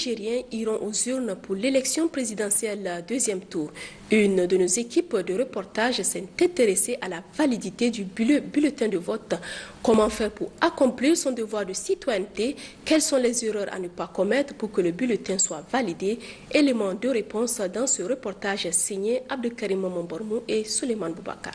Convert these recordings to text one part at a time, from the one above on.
Nigériens iront aux urnes pour l'élection présidentielle deuxième tour. Une de nos équipes de reportage s'est intéressée à la validité du bulletin de vote. Comment faire pour accomplir son devoir de citoyenneté? Quelles sont les erreurs à ne pas commettre pour que le bulletin soit validé? Éléments de réponse dans ce reportage signé Abdelkarim Mombormou et Suleiman Boubacar.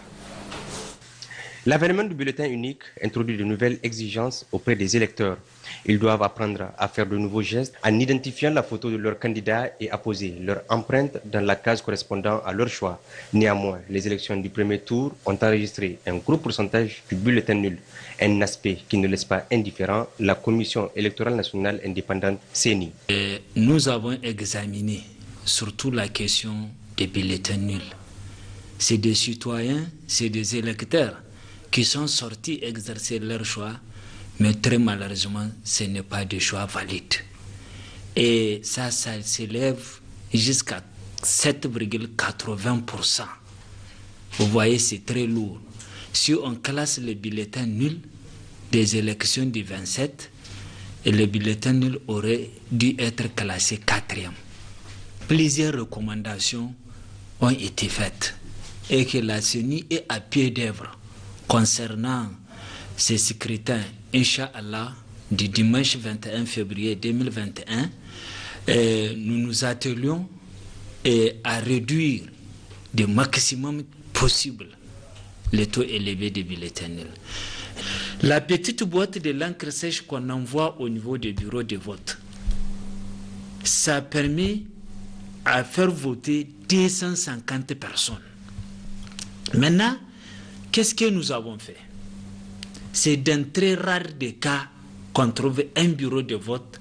L'avènement du bulletin unique introduit de nouvelles exigences auprès des électeurs. Ils doivent apprendre à faire de nouveaux gestes en identifiant la photo de leur candidat et apposer leur empreinte dans la case correspondant à leur choix. Néanmoins, les élections du premier tour ont enregistré un gros pourcentage du bulletin nul, un aspect qui ne laisse pas indifférent la Commission électorale nationale indépendante CENI. Nous avons examiné surtout la question des bulletins nuls. C'est des citoyens, c'est des électeurs qui sont sortis exercer leur choix, mais très malheureusement, ce n'est pas des choix valides. Et ça s'élève jusqu'à 7,80%. Vous voyez, c'est très lourd. Si on classe les bulletins nuls des élections du 27, et les bulletins nuls auraient dû être classés 4e. Plusieurs recommandations ont été faites et que la CENI est à pied d'œuvre concernant ces scrutins, Inch'Allah, du dimanche 21 février 2021, nous nous attelions à réduire le maximum possible les taux élevés des bulletins nuls. La petite boîte de l'encre sèche qu'on envoie au niveau des bureaux de vote, ça permet à faire voter 250 personnes. Maintenant, qu'est-ce que nous avons fait? C'est dans très rares des cas qu'on trouve un bureau de vote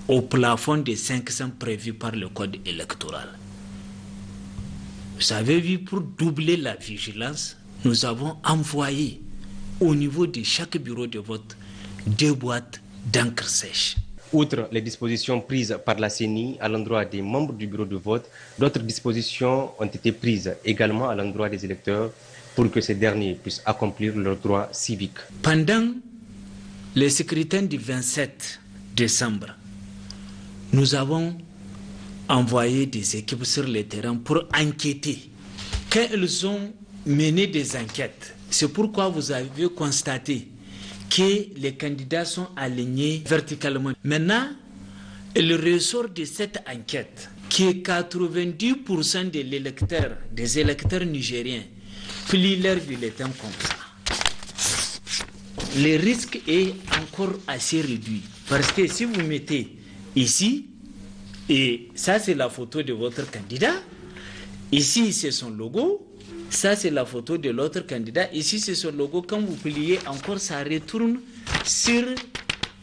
au plafond des 500 prévus par le code électoral. Vous avez vu, pour doubler la vigilance, nous avons envoyé au niveau de chaque bureau de vote 2 boîtes d'encre sèche. Outre les dispositions prises par la CENI à l'endroit des membres du bureau de vote, d'autres dispositions ont été prises également à l'endroit des électeurs pour que ces derniers puissent accomplir leurs droits civiques. Pendant les scrutins du 27 décembre, nous avons envoyé des équipes sur le terrain pour enquêter. Quand elles ont mené des enquêtes, c'est pourquoi vous avez constaté que les candidats sont alignés verticalement. Maintenant, il ressort de cette enquête que 90% des électeurs nigériens plient leur bulletin comme ça. Le risque est encore assez réduit parce que si vous mettez ici, et ça c'est la photo de votre candidat, ici c'est son logo, ça c'est la photo de l'autre candidat, ici c'est son logo, quand vous pliez encore ça retourne sur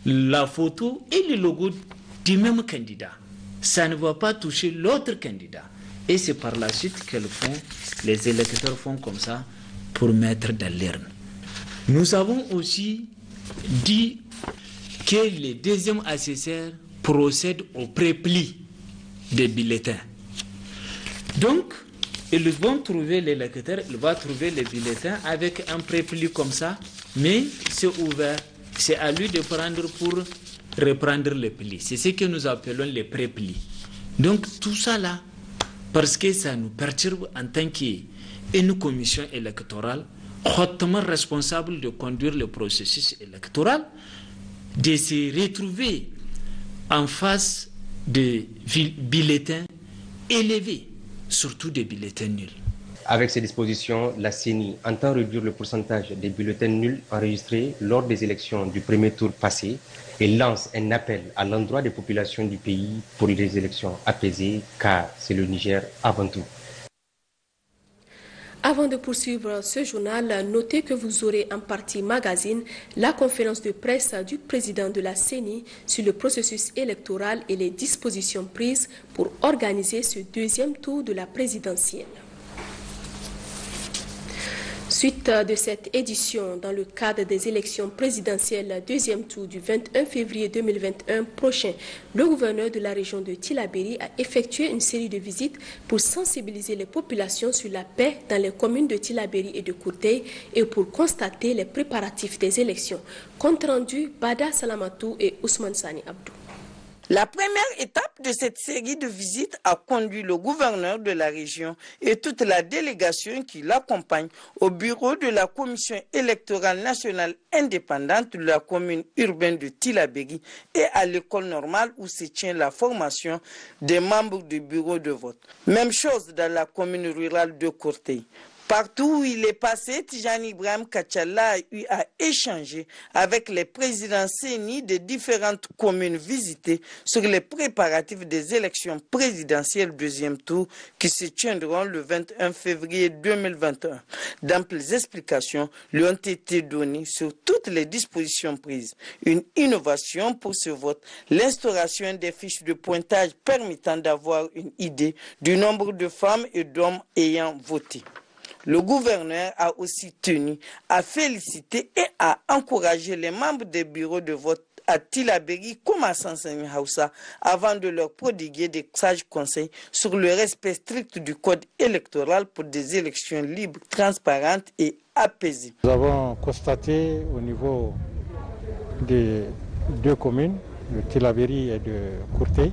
la photo et le logo du même candidat. Ça ne va pas toucher l'autre candidat. Et c'est par la suite que les électeurs font comme ça pour mettre dans l'urne. Nous avons aussi dit que les deuxièmes assesseurs procèdent au prépli des bulletins. Donc, ils vont trouver l'électeur, il va trouver les bulletins avec un prépli comme ça, mais c'est ouvert. C'est à lui de prendre pour reprendre le pli. C'est ce que nous appelons les préplis. Donc, tout ça là, parce que ça nous perturbe en tant qu'une commission électorale hautement responsable de conduire le processus électoral, de se retrouver en face de bulletins élevés, surtout des bulletins nuls. Avec ces dispositions, la CENI entend réduire le pourcentage des bulletins nuls enregistrés lors des élections du premier tour passé et lance un appel à l'endroit des populations du pays pour des élections apaisées, car c'est le Niger avant tout. Avant de poursuivre ce journal, notez que vous aurez en partie magazine la conférence de presse du président de la CENI sur le processus électoral et les dispositions prises pour organiser ce deuxième tour de la présidentielle. Suite de cette édition, dans le cadre des élections présidentielles deuxième tour du 21 février 2021 prochain, le gouverneur de la région de Tillabéri a effectué une série de visites pour sensibiliser les populations sur la paix dans les communes de Tillabéri et de Koutei et pour constater les préparatifs des élections. Compte rendu, Bada Salamatou et Ousmane Sani Abdou. La première étape de cette série de visites a conduit le gouverneur de la région et toute la délégation qui l'accompagne au bureau de la commission électorale nationale indépendante de la commune urbaine de Tillabéri et à l'école normale où se tient la formation des membres du bureau de vote. Même chose dans la commune rurale de Courtey. Partout où il est passé, Tijani Ibrahim Kachala a eu à échanger avec les présidents CENI des différentes communes visitées sur les préparatifs des élections présidentielles deuxième tour qui se tiendront le 21 février 2021. D'amples explications lui ont été données sur toutes les dispositions prises. Une innovation pour ce vote, l'instauration des fiches de pointage permettant d'avoir une idée du nombre de femmes et d'hommes ayant voté. Le gouverneur a aussi tenu à féliciter et à encourager les membres des bureaux de vote à Tillabéri comme à Sansani Hausa avant de leur prodiguer des sages conseils sur le respect strict du code électoral pour des élections libres, transparentes et apaisées. Nous avons constaté au niveau des deux communes, de Tillabéri et de Courtey,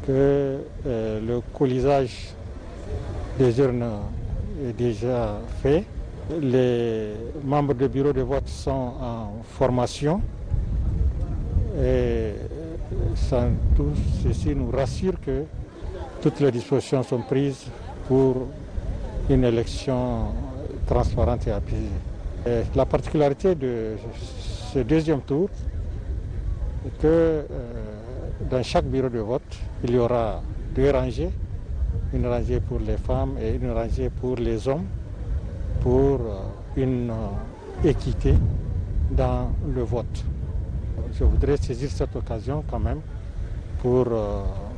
que le colisage des urnes est déjà fait. Les membres du bureau de vote sont en formation et tout ceci nous rassure que toutes les dispositions sont prises pour une élection transparente et apaisée. Et la particularité de ce deuxième tour est que dans chaque bureau de vote, il y aura 2 rangées. Une rangée pour les femmes et une rangée pour les hommes, pour une équité dans le vote. Je voudrais saisir cette occasion quand même pour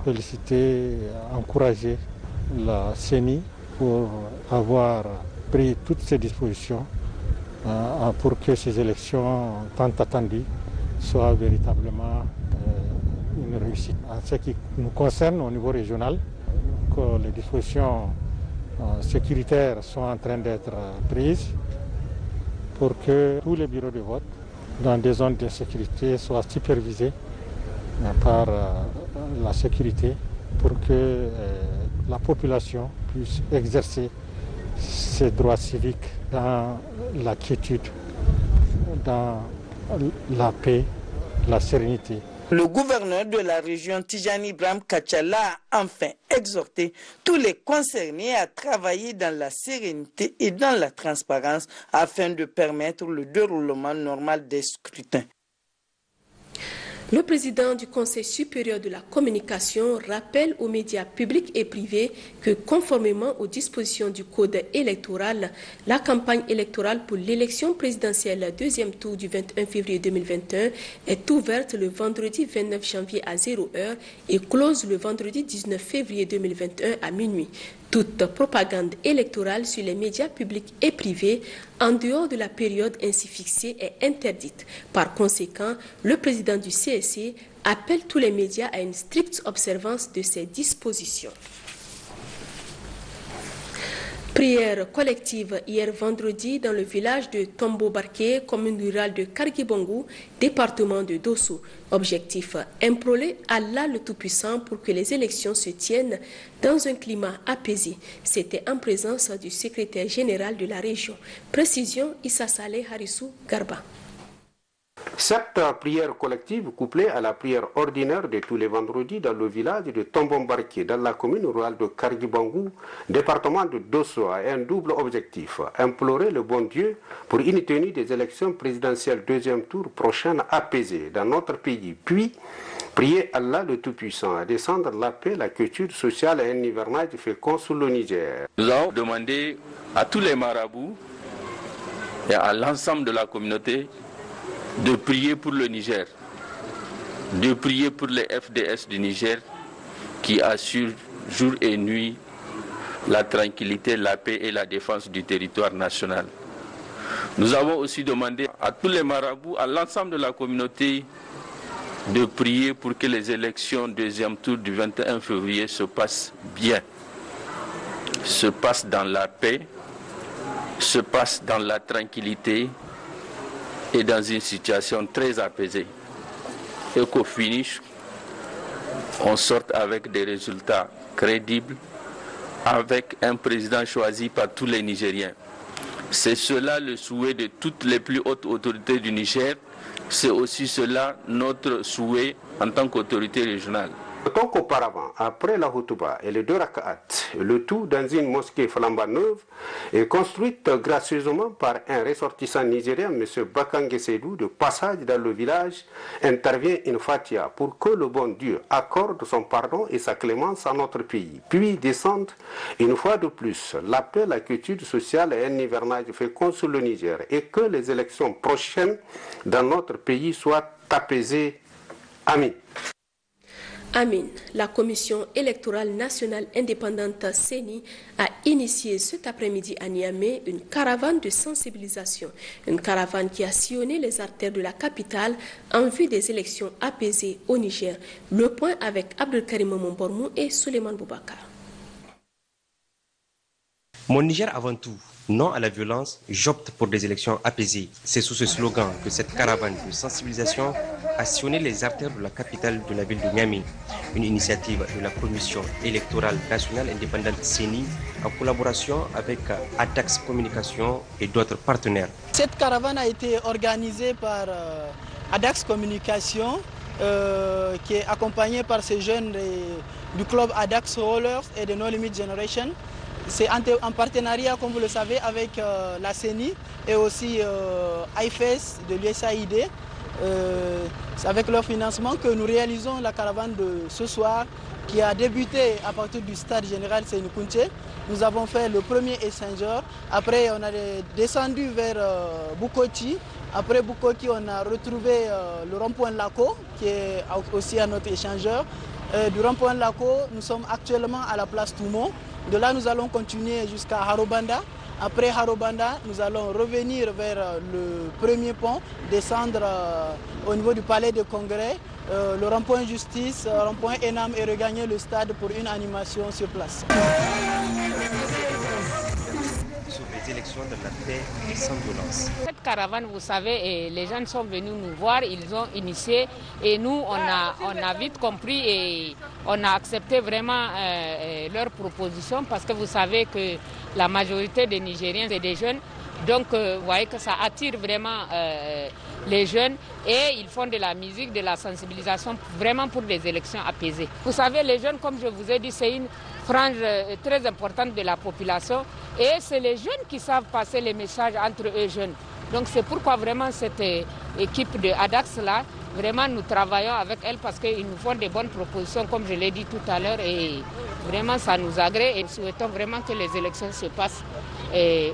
féliciter, encourager la CENI pour avoir pris toutes ces dispositions pour que ces élections tant attendues soient véritablement une réussite. En ce qui nous concerne au niveau régional, les dispositions sécuritaires sont en train d'être prises pour que tous les bureaux de vote dans des zones de sécurité soient supervisés par la sécurité pour que la population puisse exercer ses droits civiques dans la quiétude, dans la paix, la sérénité. Le gouverneur de la région Tijani Ibrahim Kachala a enfin exhorté tous les concernés à travailler dans la sérénité et dans la transparence afin de permettre le déroulement normal des scrutins. Le président du Conseil supérieur de la communication rappelle aux médias publics et privés que conformément aux dispositions du code électoral, la campagne électorale pour l'élection présidentielle deuxième tour du 21 février 2021 est ouverte le vendredi 29 janvier à 0h et close le vendredi 19 février 2021 à minuit. Toute propagande électorale sur les médias publics et privés en dehors de la période ainsi fixée est interdite. Par conséquent, le président du CSE appelle tous les médias à une stricte observance de ces dispositions. Prière collective hier vendredi dans le village de Tombo-Barké, commune rurale de Kargibongo, département de Dosso. Objectif, implorer Allah le Tout-Puissant pour que les élections se tiennent dans un climat apaisé. C'était en présence du secrétaire général de la région. Précision, Issa Saleh Harissou Garba. Cette prière collective, couplée à la prière ordinaire de tous les vendredis dans le village de Tombombarké, dans la commune rurale de Kargibangou, département de Dosso, a un double objectif: implorer le bon Dieu pour une tenue des élections présidentielles deuxième tour prochaine apaisée dans notre pays, puis prier Allah le Tout-Puissant à descendre la paix, la culture sociale et un hivernage fécond sur le Niger. Nous avons demandé à tous les marabouts et à l'ensemble de la communauté de prier pour le Niger, de prier pour les FDS du Niger qui assurent jour et nuit la tranquillité, la paix et la défense du territoire national. Nous avons aussi demandé à tous les marabouts, à l'ensemble de la communauté, de prier pour que les élections deuxième tour du 21 février se passent bien, se passent dans la paix, se passent dans la tranquillité et dans une situation très apaisée. Et qu'au finish, on sorte avec des résultats crédibles, avec un président choisi par tous les Nigériens. C'est cela le souhait de toutes les plus hautes autorités du Niger. C'est aussi cela notre souhait en tant qu'autorité régionale. Notons qu'auparavant, après la Houtouba et les 2 raka'at, le tout dans une mosquée flambant neuve est construite gracieusement par un ressortissant nigérien, M. Bakange Seydou, de passage dans le village, intervient une fatia pour que le bon Dieu accorde son pardon et sa clémence à notre pays. Puis descendent une fois de plus la paix, la quiétude sociale et un hivernage fécond sur le Niger et que les élections prochaines dans notre pays soient apaisées. Amin. Amin. La Commission électorale nationale indépendante CENI a initié cet après-midi à Niamey une caravane de sensibilisation. Une caravane qui a sillonné les artères de la capitale en vue des élections apaisées au Niger. Le point avec Abdelkarim Mombormou et Suleiman Boubacar. Mon Niger avant tout, non à la violence, j'opte pour des élections apaisées. C'est sous ce slogan que cette caravane de sensibilisation a sillonné les artères de la capitale de la ville de Niamey. Une initiative de la Commission électorale nationale indépendante CENI en collaboration avec ADAX Communication et d'autres partenaires. Cette caravane a été organisée par ADAX Communication qui est accompagnée par ces jeunes du club ADAX Rollers et de No Limit Generation. C'est en partenariat, comme vous le savez, avec la CENI et aussi IFES de l'USAID. C'est avec leur financement que nous réalisons la caravane de ce soir qui a débuté à partir du stade général Sénikounché. Nous avons fait le premier échangeur. Après, on a descendu vers Bukoti. Après Bukoti, on a retrouvé le rond-point Laco qui est aussi à notre échangeur. Du rond-point Laco, nous sommes actuellement à la place Toumo. De là, nous allons continuer jusqu'à Harobanda. Après Harobanda, nous allons revenir vers le premier pont, descendre au niveau du palais de congrès, le rond-point Justice, rond-point Enam et regagner le stade pour une animation sur place. Sur les élections de la paix et sans violence. Cette caravane, vous savez, les gens sont venus nous voir, ils ont initié et nous, on a vite compris et on a accepté vraiment leurs propositions parce que vous savez que la majorité des Nigériens, c'est des jeunes. Donc, vous voyez que ça attire vraiment les jeunes et ils font de la musique, de la sensibilisation vraiment pour des élections apaisées. Vous savez, les jeunes, comme je vous ai dit, c'est une frange très importante de la population et c'est les jeunes qui savent passer les messages entre eux jeunes. Donc, c'est pourquoi vraiment cette équipe de ADAX là, vraiment nous travaillons avec elle parce qu'ils nous font des bonnes propositions, comme je l'ai dit tout à l'heure, et vraiment ça nous agrée et nous souhaitons vraiment que les élections se passent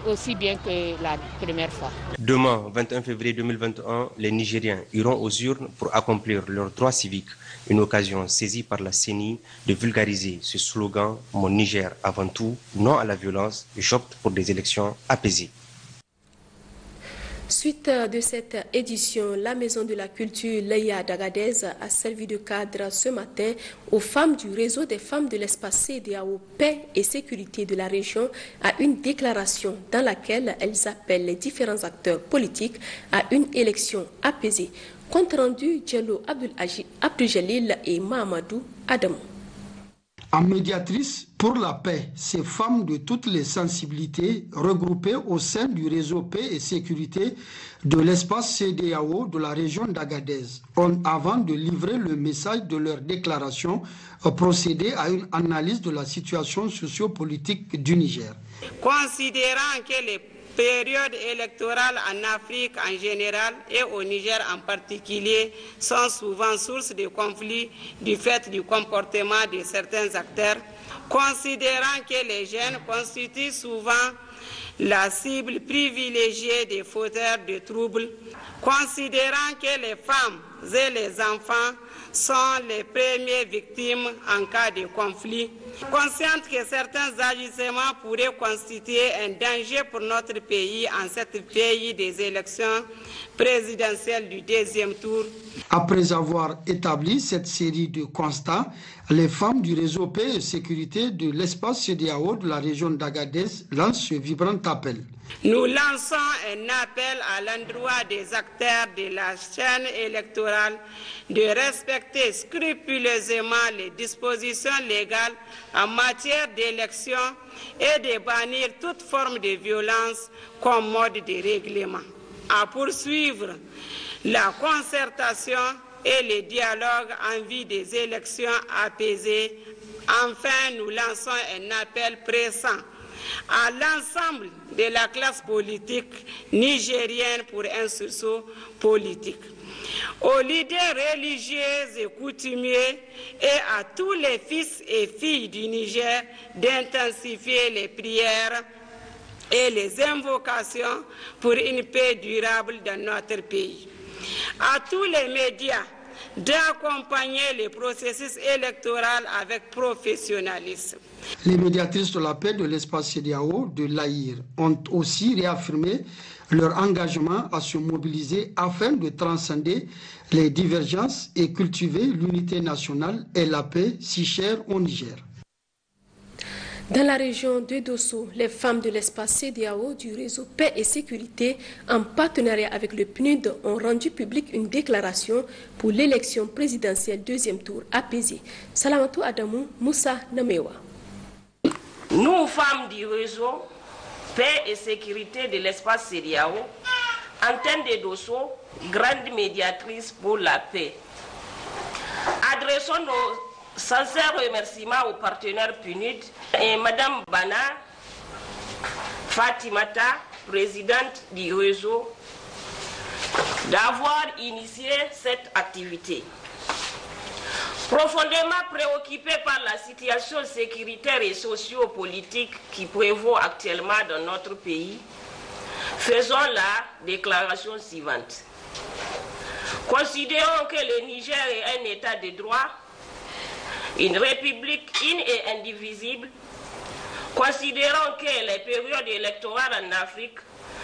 aussi bien que la première fois. Demain, 21 février 2021, les Nigériens iront aux urnes pour accomplir leurs droits civiques. Une occasion saisie par la CENI de vulgariser ce slogan « Mon Niger avant tout, non à la violence, j'opte pour des élections apaisées ». Suite de cette édition, la Maison de la Culture Leïa d'Agadez a servi de cadre ce matin aux femmes du réseau des femmes de l'espace CEDEAO Paix et Sécurité de la région à une déclaration dans laquelle elles appellent les différents acteurs politiques à une élection apaisée. Compte rendu Diallo Abdou-Jalil et Mahamadou Adamou. En médiatrice pour la paix, ces femmes de toutes les sensibilités regroupées au sein du réseau paix et sécurité de l'espace CEDEAO de la région d'Agadez ont, avant de livrer le message de leur déclaration, procédé à une analyse de la situation sociopolitique du Niger. Considérant que les périodes électorales en Afrique en général et au Niger en particulier sont souvent source de conflits du fait du comportement de certains acteurs, considérant que les jeunes constituent souvent la cible privilégiée des fauteurs de troubles, considérant que les femmes et les enfants sont les premières victimes en cas de conflit, consciente que certains agissements pourraient constituer un danger pour notre pays en cette veille des élections présidentielles du deuxième tour. Après avoir établi cette série de constats, Les femmes du réseau paix et sécurité de l'espace CEDEAO de la région d'Agadez lancent ce vibrant appel. Nous lançons un appel à l'endroit des acteurs de la chaîne électorale de respecter scrupuleusement les dispositions légales en matière d'élection et de bannir toute forme de violence comme mode de règlement. À poursuivre la concertation et le dialogue en vue des élections apaisées. Enfin, nous lançons un appel pressant à l'ensemble de la classe politique nigérienne pour un sursaut politique, aux leaders religieux et coutumiers et à tous les fils et filles du Niger d'intensifier les prières et les invocations pour une paix durable dans notre pays. À tous les médias d'accompagner le processus électoral avec professionnalisme. Les médiatrices de la paix de l'espace CEDEAO de l'Aïr ont aussi réaffirmé leur engagement à se mobiliser afin de transcender les divergences et cultiver l'unité nationale et la paix si chère au Niger. Dans la région de Dosso, les femmes de l'espace CEDEAO du réseau Paix et Sécurité, en partenariat avec le PNUD, ont rendu publique une déclaration pour l'élection présidentielle deuxième tour apaisée. Salamatou Adamou, Moussa Namewa. Nous, femmes du réseau Paix et Sécurité de l'espace CEDEAO, antenne de Dosso, grande médiatrice pour la paix, adressons nos sincères remerciements aux partenaires PNUD et Madame Bana Fatimata, présidente du réseau, d'avoir initié cette activité. Profondément préoccupée par la situation sécuritaire et socio-politique qui prévaut actuellement dans notre pays, faisons la déclaration suivante. Considérons que le Niger est un État de droit, une république une et indivisible. Considérons que les périodes électorales en Afrique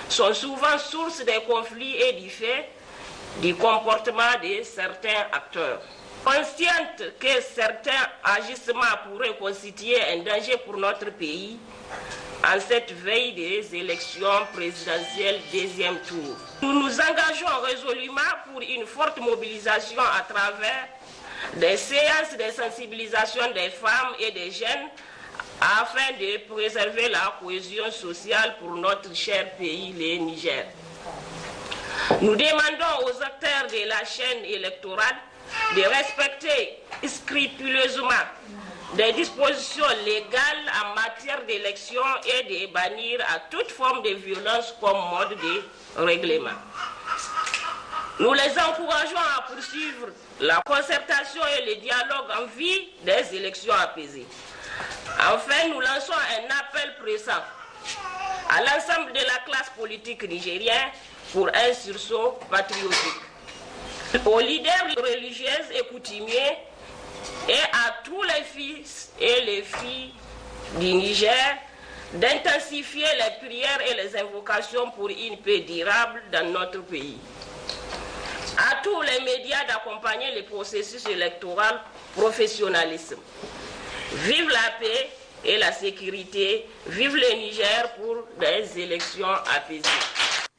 sont souvent source de conflits et du fait du comportement de certains acteurs. Consciente que certains agissements pourraient constituer un danger pour notre pays en cette veille des élections présidentielles deuxième tour, nous nous engageons résolument pour une forte mobilisation à travers des séances de sensibilisation des femmes et des jeunes afin de préserver la cohésion sociale pour notre cher pays, le Niger. Nous demandons aux acteurs de la chaîne électorale de respecter scrupuleusement des dispositions légales en matière d'élection et de bannir à toute forme de violence comme mode de règlement. Nous les encourageons à poursuivre la concertation et le dialogue en vue des élections apaisées. Enfin, nous lançons un appel pressant à l'ensemble de la classe politique nigérienne pour un sursaut patriotique, aux leaders religieux et coutumiers et à tous les fils et les filles du Niger d'intensifier les prières et les invocations pour une paix durable dans notre pays. À tous les médias d'accompagner le processus électoral professionnalisme. Vive la paix et la sécurité, vive le Niger pour des élections apaisées.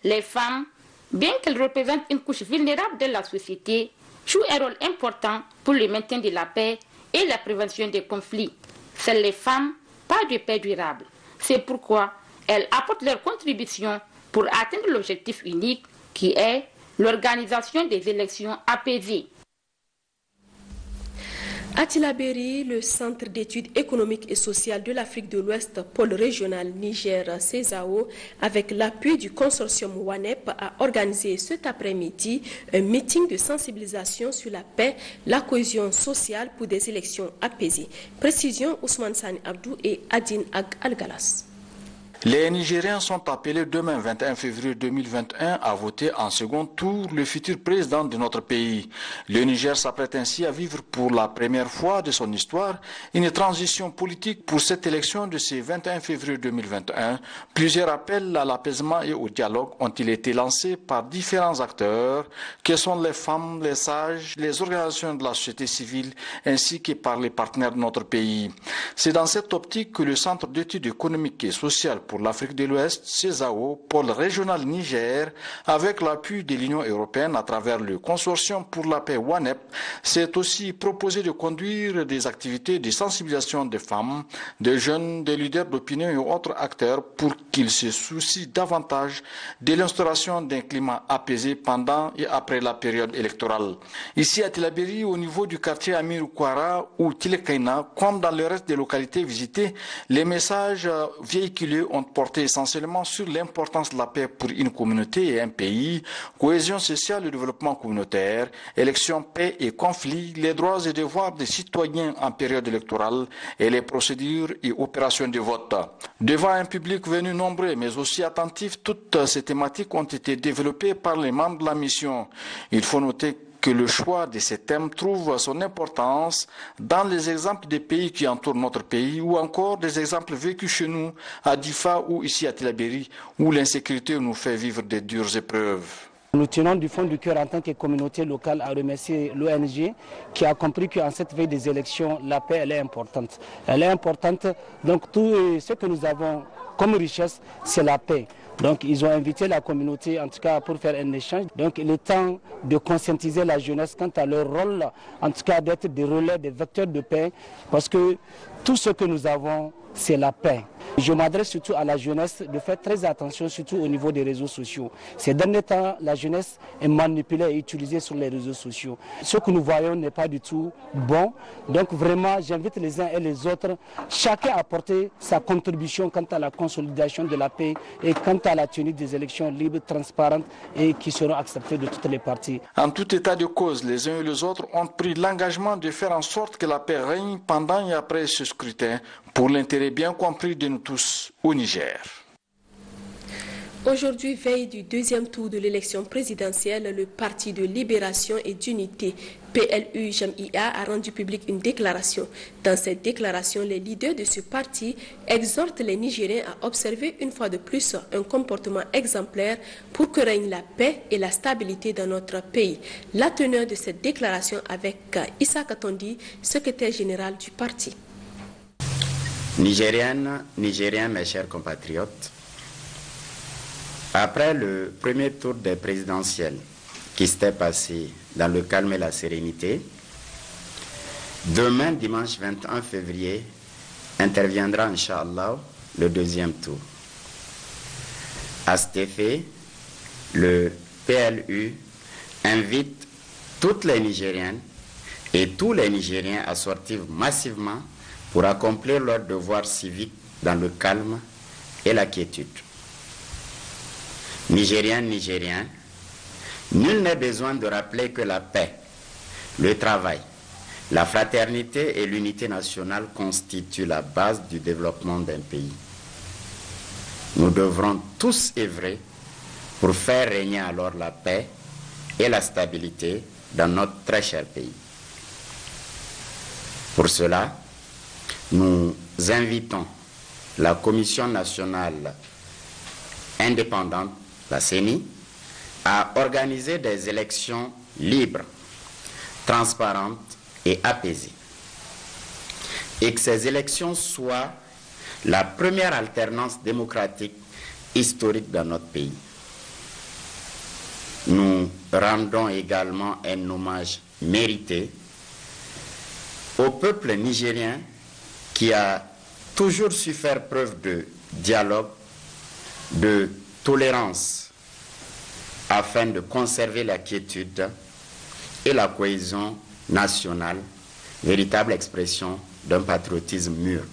Les femmes, bien qu'elles représentent une couche vulnérable de la société, jouent un rôle important pour le maintien de la paix et la prévention des conflits. Seules les femmes, pas de paix durable. C'est pourquoi elles apportent leur contribution pour atteindre l'objectif unique qui est l'organisation des élections apaisées. À Tillabéri, le Centre d'études économiques et sociales de l'Afrique de l'Ouest, pôle régional Niger-CESAO, avec l'appui du consortium WANEP, a organisé cet après-midi un meeting de sensibilisation sur la paix, la cohésion sociale pour des élections apaisées. Précision Ousmane Sani Abdou et Adine Ag Al-Galas. Les Nigériens sont appelés demain 21 février 2021 à voter en second tour le futur président de notre pays. Le Niger s'apprête ainsi à vivre pour la première fois de son histoire une transition politique pour cette élection de ce 21 février 2021. Plusieurs appels à l'apaisement et au dialogue ont-ils été lancés par différents acteurs que sont les femmes, les sages, les organisations de la société civile ainsi que par les partenaires de notre pays. C'est dans cette optique que le Centre d'études économiques et sociales pour l'Afrique de l'Ouest, CESAO, pôle régional Niger, avec l'appui de l'Union européenne à travers le consortium pour la paix WANEP, s'est aussi proposé de conduire des activités de sensibilisation des femmes, des jeunes, des leaders d'opinion et autres acteurs pour qu'ils se soucient davantage de l'instauration d'un climat apaisé pendant et après la période électorale. Ici à Tillabéri, au niveau du quartier Amir Ouattara ou Tilekaina, comme dans le reste des localités visitées, les messages véhiculés ont porté essentiellement sur l'importance de la paix pour une communauté et un pays, cohésion sociale et développement communautaire, élection, paix et conflit, les droits et devoirs des citoyens en période électorale et les procédures et opérations de vote. Devant un public venu nombreux mais aussi attentif, toutes ces thématiques ont été développées par les membres de la mission. Il faut noter que le choix de ces thèmes trouve son importance dans les exemples des pays qui entourent notre pays ou encore des exemples vécus chez nous, à Difa ou ici à Tillabéri, où l'insécurité nous fait vivre des dures épreuves. Nous tenons du fond du cœur en tant que communauté locale à remercier l'ONG qui a compris qu'en cette veille des élections, la paix elle est importante. Elle est importante, donc tout ce que nous avons comme richesse, c'est la paix. Donc ils ont invité la communauté en tout cas pour faire un échange. Donc il est temps de conscientiser la jeunesse quant à leur rôle, en tout cas d'être des relais, des vecteurs de paix, parce que tout ce que nous avons, c'est la paix. Je m'adresse surtout à la jeunesse de faire très attention, surtout au niveau des réseaux sociaux. Ces derniers temps, la jeunesse est manipulée et utilisée sur les réseaux sociaux. Ce que nous voyons n'est pas du tout bon. Donc vraiment, j'invite les uns et les autres, chacun à apporter sa contribution quant à la consolidation de la paix et quant à la tenue des élections libres, transparentes et qui seront acceptées de toutes les parties. En tout état de cause, les uns et les autres ont pris l'engagement de faire en sorte que la paix règne pendant et après ce scrutin, pour l'intérêt bien compris de nous tous au Niger. Aujourd'hui, veille du deuxième tour de l'élection présidentielle, le Parti de Libération et d'Unité, PLU-JAMIA, a rendu publique une déclaration. Dans cette déclaration, les leaders de ce parti exhortent les Nigériens à observer une fois de plus un comportement exemplaire pour que règne la paix et la stabilité dans notre pays. La teneur de cette déclaration avec Issa Katondi, secrétaire général du parti. Nigériennes, Nigériens, mes chers compatriotes, après le premier tour des présidentielles qui s'était passé dans le calme et la sérénité, demain, dimanche 21 février, interviendra, Inch'Allah, le deuxième tour. À cet effet, le PLU invite toutes les Nigériennes et tous les Nigériens à sortir massivement pour accomplir leurs devoirs civiques dans le calme et la quiétude. Nigériens, Nigériens, nul n'est besoin de rappeler que la paix, le travail, la fraternité et l'unité nationale constituent la base du développement d'un pays. Nous devrons tous œuvrer pour faire régner alors la paix et la stabilité dans notre très cher pays. Pour cela, nous invitons la Commission nationale indépendante, la CENI, à organiser des élections libres, transparentes et apaisées. Et que ces élections soient la première alternance démocratique historique dans notre pays. Nous rendons également un hommage mérité au peuple nigérien qui a toujours su faire preuve de dialogue, de tolérance, afin de conserver la quiétude et la cohésion nationale, véritable expression d'un patriotisme mûr.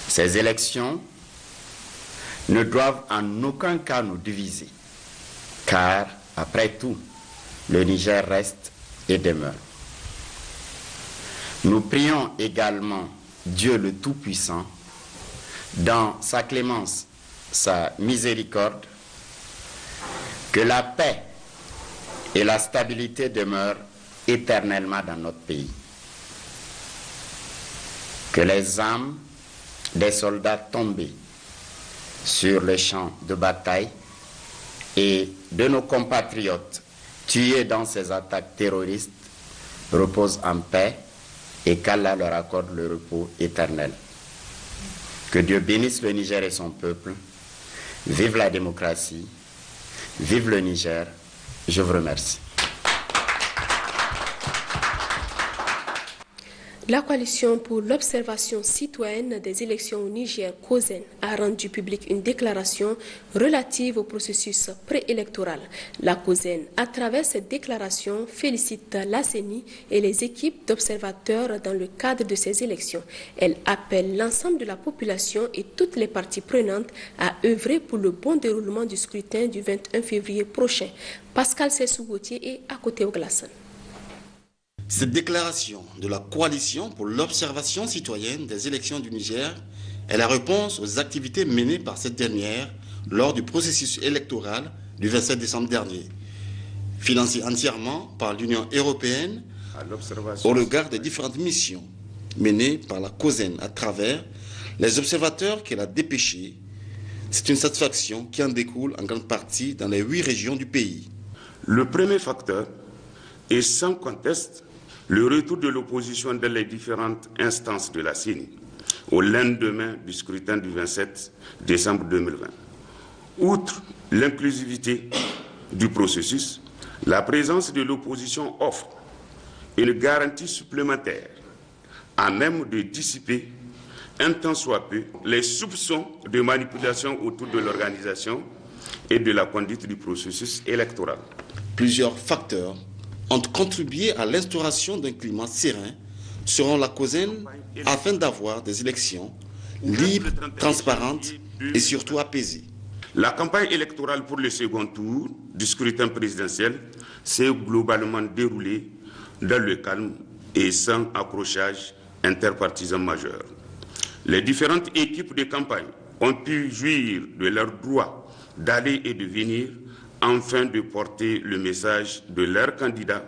Ces élections ne doivent en aucun cas nous diviser, car, après tout, le Niger reste et demeure. Nous prions également Dieu le Tout-Puissant dans sa clémence, sa miséricorde, que la paix et la stabilité demeurent éternellement dans notre pays. Que les âmes des soldats tombés sur le champ de bataille et de nos compatriotes tués dans ces attaques terroristes reposent en paix et qu'Allah leur accorde le repos éternel. Que Dieu bénisse le Niger et son peuple. Vive la démocratie. Vive le Niger. Je vous remercie. La coalition pour l'observation citoyenne des élections au Niger, COSEN, a rendu publique une déclaration relative au processus préélectoral. La COSEN, à travers cette déclaration, félicite la CENI et les équipes d'observateurs dans le cadre de ces élections. Elle appelle l'ensemble de la population et toutes les parties prenantes à œuvrer pour le bon déroulement du scrutin du 21 février prochain. Pascal Sessou-Gauthier est à côté au Glaçon. Cette déclaration de la coalition pour l'observation citoyenne des élections du Niger est la réponse aux activités menées par cette dernière lors du processus électoral du 27 décembre dernier, financé entièrement par l'Union européenne au regard des différentes missions menées par la COSEN à travers les observateurs qu'elle a dépêchés. C'est une satisfaction qui en découle en grande partie dans les 8 régions du pays. Le premier facteur est sans conteste le retour de l'opposition dans les différentes instances de la CENI au lendemain du scrutin du 27 décembre 2020. Outre l'inclusivité du processus, la présence de l'opposition offre une garantie supplémentaire à même de dissiper un tant soit peu les soupçons de manipulation autour de l'organisation et de la conduite du processus électoral. Plusieurs facteurs ont contribué à l'instauration d'un climat serein selon la COSEN afin d'avoir des élections libres, transparentes et surtout apaisées. La campagne électorale pour le second tour du scrutin présidentiel s'est globalement déroulée dans le calme et sans accrochage interpartisan majeur. Les différentes équipes de campagne ont pu jouir de leur droit d'aller et de venir afin de porter le message de leurs candidats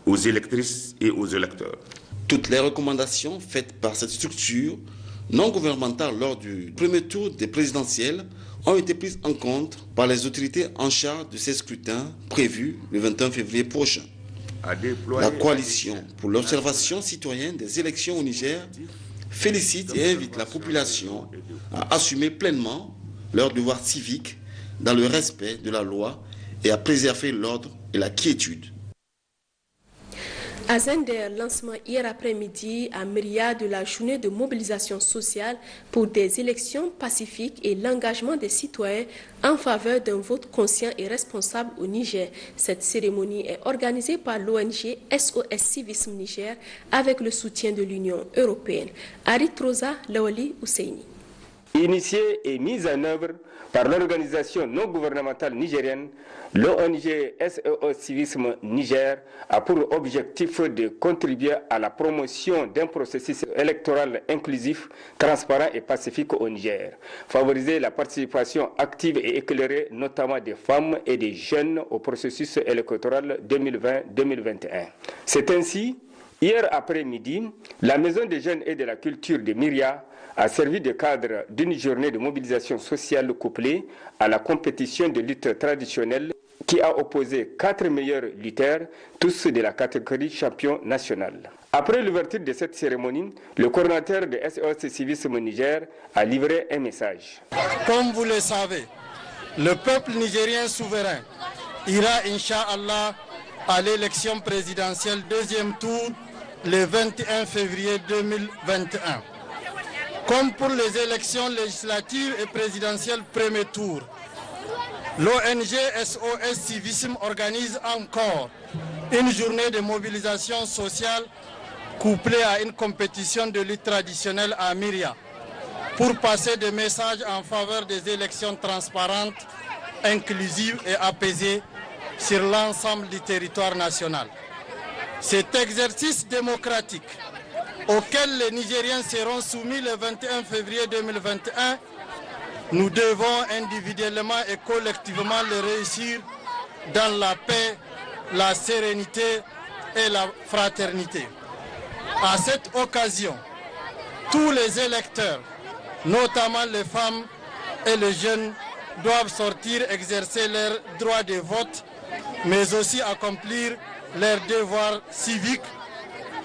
aux électrices et aux électeurs. Toutes les recommandations faites par cette structure non gouvernementale lors du premier tour des présidentielles ont été prises en compte par les autorités en charge de ces scrutins prévus le 21 février prochain. La coalition pour l'observation citoyenne des élections au Niger félicite et invite la population à assumer pleinement leurs devoirs civiques dans le respect de la loi et à préserver l'ordre et la quiétude. À Zender, lancement hier après-midi à Myria de la journée de mobilisation sociale pour des élections pacifiques et l'engagement des citoyens en faveur d'un vote conscient et responsable au Niger. Cette cérémonie est organisée par l'ONG SOS Civisme Niger avec le soutien de l'Union européenne. Aritrosa Lawali Husseini. Initiée et mise en œuvre par l'organisation non gouvernementale nigérienne, l'ONG SOS Civisme Niger a pour objectif de contribuer à la promotion d'un processus électoral inclusif, transparent et pacifique au Niger, favoriser la participation active et éclairée notamment des femmes et des jeunes au processus électoral 2020-2021. C'est ainsi, hier après-midi, la Maison des jeunes et de la culture de Myria a servi de cadre d'une journée de mobilisation sociale couplée à la compétition de lutte traditionnelle qui a opposé 4 meilleurs lutteurs, tous de la catégorie champion national. Après l'ouverture de cette cérémonie, le coordinateur de SOS Civisme Niger a livré un message. Comme vous le savez, le peuple nigérien souverain ira, Inch'Allah, à l'élection présidentielle deuxième tour le 21 février 2021. Comme pour les élections législatives et présidentielles premier tour, l'ONG SOS Civisme organise encore une journée de mobilisation sociale couplée à une compétition de lutte traditionnelle à Myria pour passer des messages en faveur des élections transparentes, inclusives et apaisées sur l'ensemble du territoire national. Cet exercice démocratique auxquels les Nigériens seront soumis le 21 février 2021, nous devons individuellement et collectivement les réussir dans la paix, la sérénité et la fraternité. À cette occasion, tous les électeurs, notamment les femmes et les jeunes, doivent sortir exercer leur droit de vote, mais aussi accomplir leurs devoirs civiques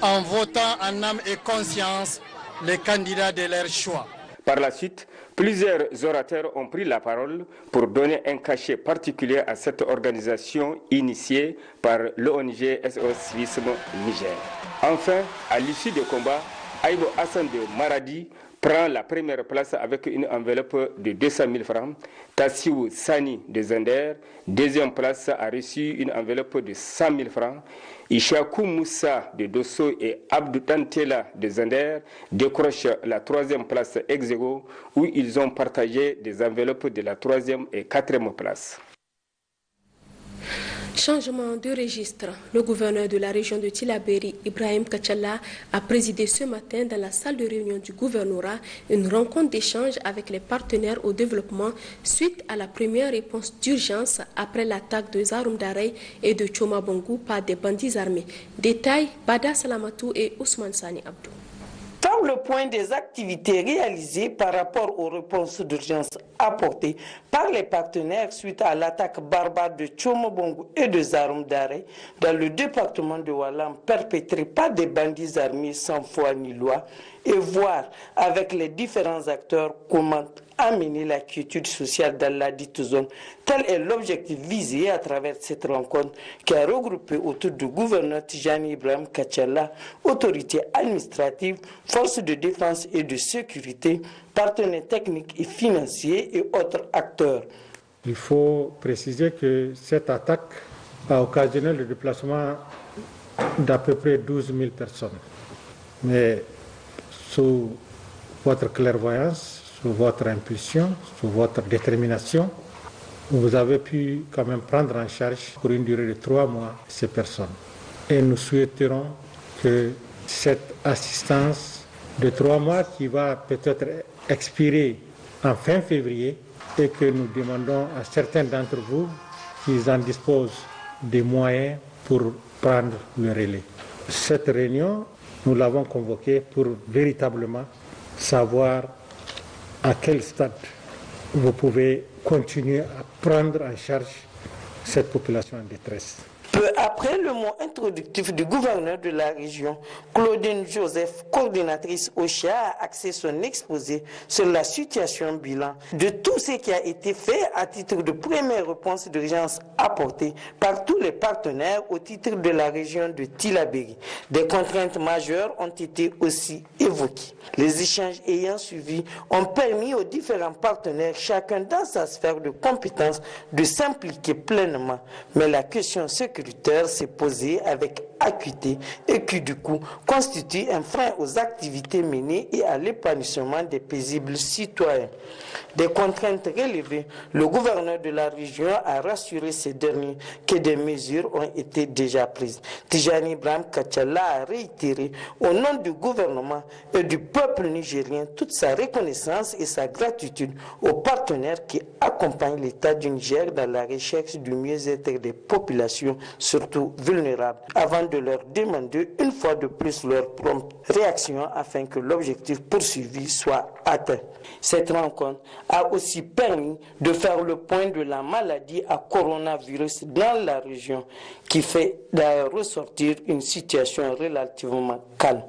en votant en âme et conscience les candidats de leur choix. Par la suite, plusieurs orateurs ont pris la parole pour donner un cachet particulier à cette organisation initiée par l'ONG SOS Civisme Niger. Enfin, à l'issue du combat, Aïbo Hassan de Maradi prend la première place avec une enveloppe de 200 000 francs. Tassiou Sani de Zender, deuxième place, a reçu une enveloppe de 100 000 francs. Ishakou Moussa de Dosso et Abdou Tantela de Zender décrochent la troisième place ex-aequo, où ils ont partagé des enveloppes de la troisième et quatrième place. Changement de registre. Le gouverneur de la région de Tillabéri, Ibrahim Kachalla, a présidé ce matin dans la salle de réunion du gouvernorat une rencontre d'échange avec les partenaires au développement suite à la première réponse d'urgence après l'attaque de Zaroum Darey et de Choma Bongou par des bandits armés. Détail, Bada Salamatou et Ousmane Sani Abdou. Faire le point des activités réalisées par rapport aux réponses d'urgence apportées par les partenaires suite à l'attaque barbare de Tchomobongo et de Zaroum Darey dans le département de Walam perpétrée par des bandits armés sans foi ni loi, et voir avec les différents acteurs comment amener la quiétude sociale dans la dite zone. Tel est l'objectif visé à travers cette rencontre qui a regroupé autour du gouverneur Tijani Ibrahim Kachalla, autorités administratives, forces de défense et de sécurité, partenaires techniques et financiers et autres acteurs. Il faut préciser que cette attaque a occasionné le déplacement d'à peu près 12 000 personnes. Mais sous votre clairvoyance, sous votre impulsion, sous votre détermination, vous avez pu quand même prendre en charge pour une durée de 3 mois ces personnes. Et nous souhaiterons que cette assistance de 3 mois qui va peut-être expirer en fin février et que nous demandons à certains d'entre vous qu'ils en disposent des moyens pour prendre le relais. Cette réunion, nous l'avons convoquée pour véritablement savoir à quel stade vous pouvez continuer à prendre en charge cette population en détresse. Peu après le mot introductif du gouverneur de la région, Claudine Joseph, coordinatrice OCHA, a axé son exposé sur la situation bilan de tout ce qui a été fait à titre de première réponse d'urgence apportée par tous les partenaires au titre de la région de Tillabéri. Des contraintes majeures ont été aussi évoquées. Les échanges ayant suivi ont permis aux différents partenaires, chacun dans sa sphère de compétences, de s'impliquer pleinement. Mais la question sécuritaire s'est posée avec acuité et qui du coup constitue un frein aux activités menées et à l'épanouissement des paisibles citoyens. Des contraintes relevées, le gouverneur de la région a rassuré ces derniers que des mesures ont été déjà prises. Tijani Ibrahim Kachalla a réitéré au nom du gouvernement et du peuple nigérien toute sa reconnaissance et sa gratitude aux partenaires qui accompagnent l'État du Niger dans la recherche du mieux-être des populations, surtout vulnérables, avant de leur demander une fois de plus leur prompte réaction afin que l'objectif poursuivi soit atteint. Cette rencontre a aussi permis de faire le point de la maladie à coronavirus dans la région qui fait d'ailleurs ressortir une situation relativement calme.